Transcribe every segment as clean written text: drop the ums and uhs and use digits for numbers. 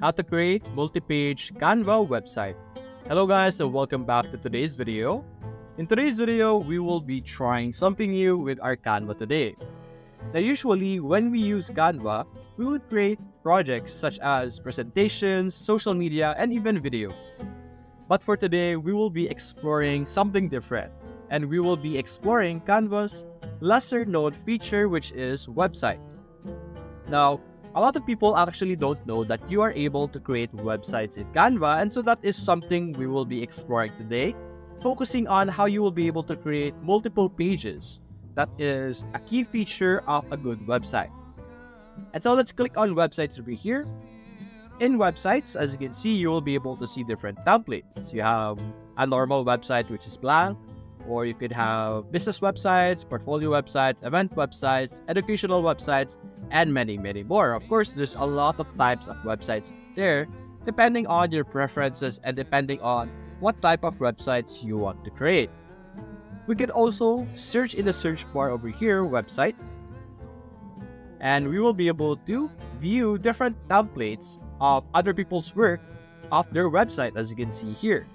How to create multi-page Canva website. Hello guys and welcome back to today's video. In today's video, we will be trying something new with our Canva today. Now usually when we use Canva, we would create projects such as presentations, social media, and even videos. But for today, we will be exploring something different, and we will be exploring Canva's lesser known feature, which is websites. Now, a lot of people actually don't know that you are able to create websites in Canva, and so that is something we will be exploring today, focusing on how you will be able to create multiple pages. That is a key feature of a good website. And so let's click on websites over here. In websites, as you can see, you will be able to see different templates. You have a normal website which is blank, or you could have business websites, portfolio websites, event websites, educational websites, and many more. Of course, there's a lot of types of websites there, depending on your preferences and depending on what type of websites you want to create. We can also search in the search bar over here, website, and we will be able to view different templates of other people's work of their website, as you can see here.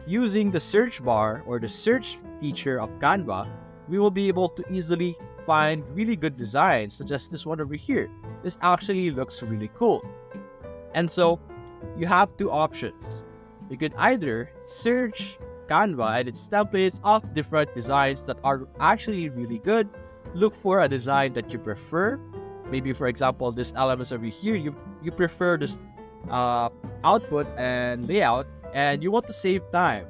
Using the search bar or the search feature of Canva, we will be able to easily find really good designs, such as this one over here. This actually looks really cool. And so you have two options. You could either search Canva and its templates of different designs that are actually really good. Look for a design that you prefer. Maybe, for example, this elements over here, you prefer this output and layout, and you want to save time.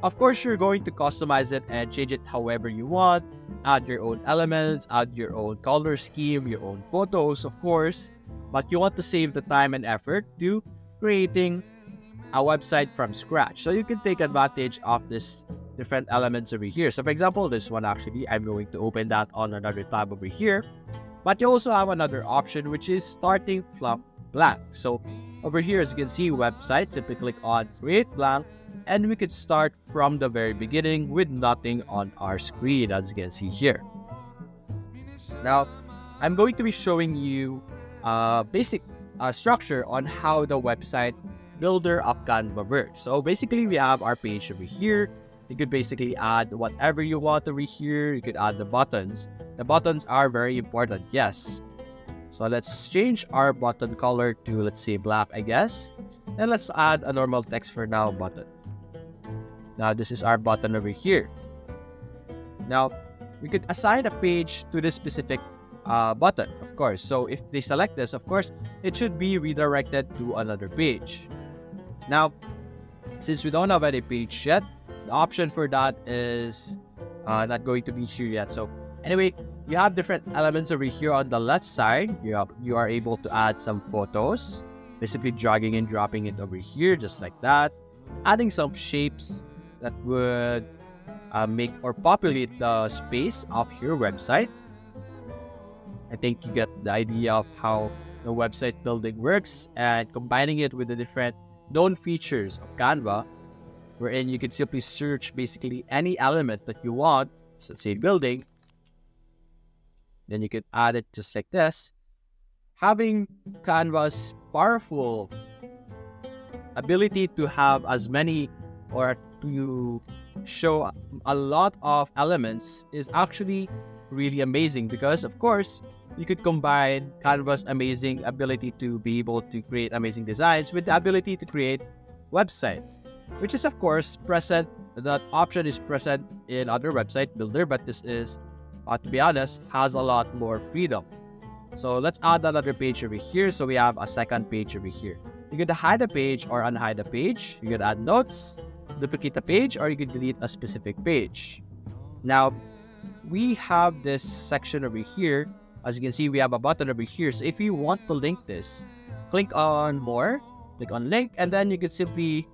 Of course, you're going to customize it and change it however you want. Add your own elements, add your own color scheme, your own photos, of course. But you want to save the time and effort to creating a website from scratch. So you can take advantage of this different elements over here. So for example, this one actually, I'm going to open that on another tab over here. But you also have another option, which is starting from blank. So over here, as you can see, website, simply click on create blank, and we could start from the very beginning with nothing on our screen, as you can see here. Now, I'm going to be showing you a basic structure on how the website builder of Canva works. So basically, we have our page over here. You could basically add whatever you want over here. You could add the buttons. The buttons are very important, yes. So let's change our button color to, let's say, black, I guess. And let's add a normal text for now button. Now, this is our button over here. Now, we could assign a page to this specific button, of course. So if they select this, of course, it should be redirected to another page. Now, since we don't have any page yet, the option for that is not going to be here yet. So anyway, you have different elements over here on the left side. You are able to add some photos, basically dragging and dropping it over here, just like that. Adding some shapes that would make or populate the space of your website. I think you get the idea of how the website building works, and combining it with the different known features of Canva, wherein you can simply search basically any element that you want, so let's say building, then you can add it just like this. Having Canva's powerful ability to have as many or to show a lot of elements is actually really amazing, because of course you could combine Canva's amazing ability to be able to create amazing designs with the ability to create websites, which is of course present. That option is present in other website builder, but this is to be honest, has a lot more freedom. So let's add another page over here. So we have a second page over here. You could hide a page or unhide a page. You could add notes, duplicate a page, or you could delete a specific page. Now, we have this section over here. As you can see, we have a button over here. So if you want to link this, click on more, click on link, and then you could simply,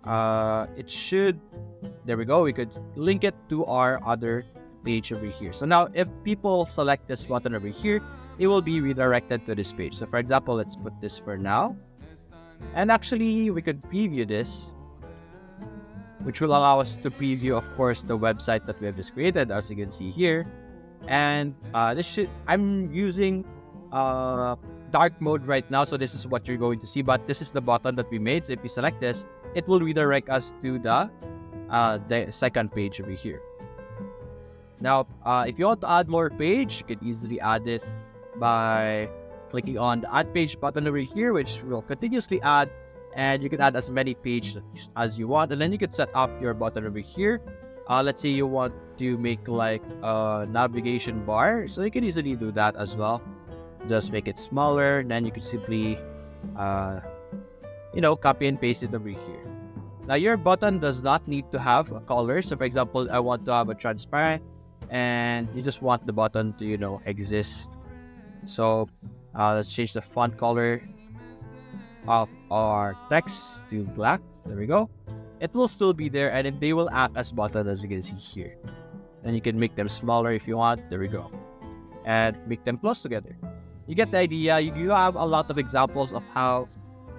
there we go. We could link it to our other page over here. So now if people select this button over here, it will be redirected to this page. So for example, let's put this for now. And actually, we could preview this, which will allow us to preview, of course, the website that we have just created, as you can see here. And I'm using dark mode right now, so this is what you're going to see, but this is the button that we made. So if you select this, it will redirect us to the second page over here. Now, if you want to add more page, you can easily add it by clicking on the add page button over here, which will continuously add, and you can add as many pages as you want. And then you can set up your button over here. Let's say you want to make like a navigation bar, so you can easily do that as well. Just make it smaller, then you can simply copy and paste it over here. Now your button does not need to have a color. So for example, I want to have a transparent, and you just want the button to exist. So let's change the font color of our text to black. There we go. It will still be there, and they will act as buttons, as you can see here. And you can make them smaller if you want. There we go. And make them close together. You get the idea. You have a lot of examples of how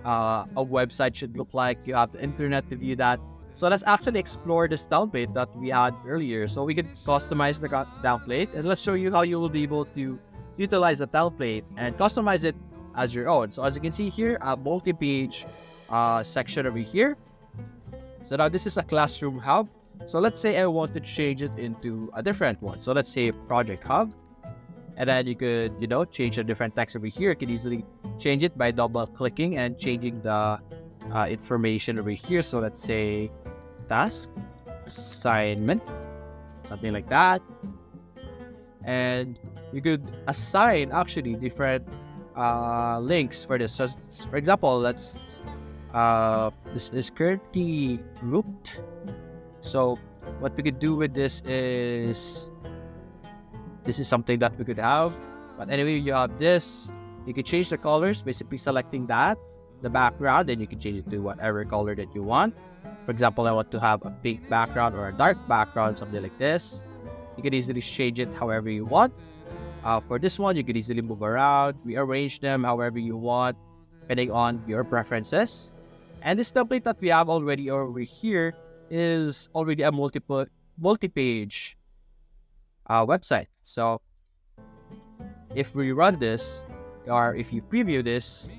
a website should look like. You have the internet to view that. So let's actually explore this template that we had earlier. So we can customize the template, and let's show you how you will be able to utilize the template and customize it as your own. So as you can see here, a multi-page section over here. So now this is a classroom hub. So let's say I want to change it into a different one. So let's say project hub. And then you could, change a different text over here. You can easily change it by double clicking and changing the information over here. So let's say task, assignment, something like that. And you could assign actually different links for this. So for example, this is currently grouped. So what we could do with this is something that we could have. But anyway, you have this. You can change the colors, basically selecting that, the background, and you can change it to whatever color that you want. For example, I want to have a pink background or a dark background, something like this. You can easily change it however you want. For this one, you can easily move around, rearrange them however you want, depending on your preferences. And this template that we have already over here is already a multi-page website. So if we run this, or if you preview this,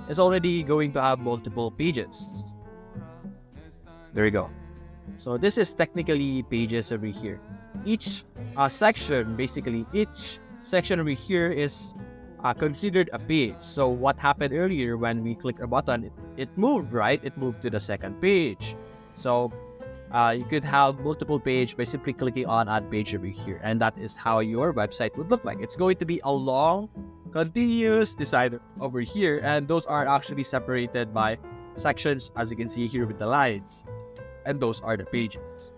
it's already going to have multiple pages. There we go. So this is technically pages over here. Each section over here is considered a page. So what happened earlier when we click a button, it moved, right? It moved to the second page. So you could have multiple pages by simply clicking on add page over here. And that is how your website would look like. It's going to be a long, continuous design over here. And those are actually separated by sections, as you can see here with the lines. And those are the pages.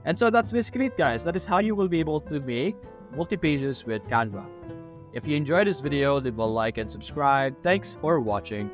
And so that's basically it, guys. That is how you will be able to make multi-pages with Canva. If you enjoyed this video, leave a like and subscribe. Thanks for watching.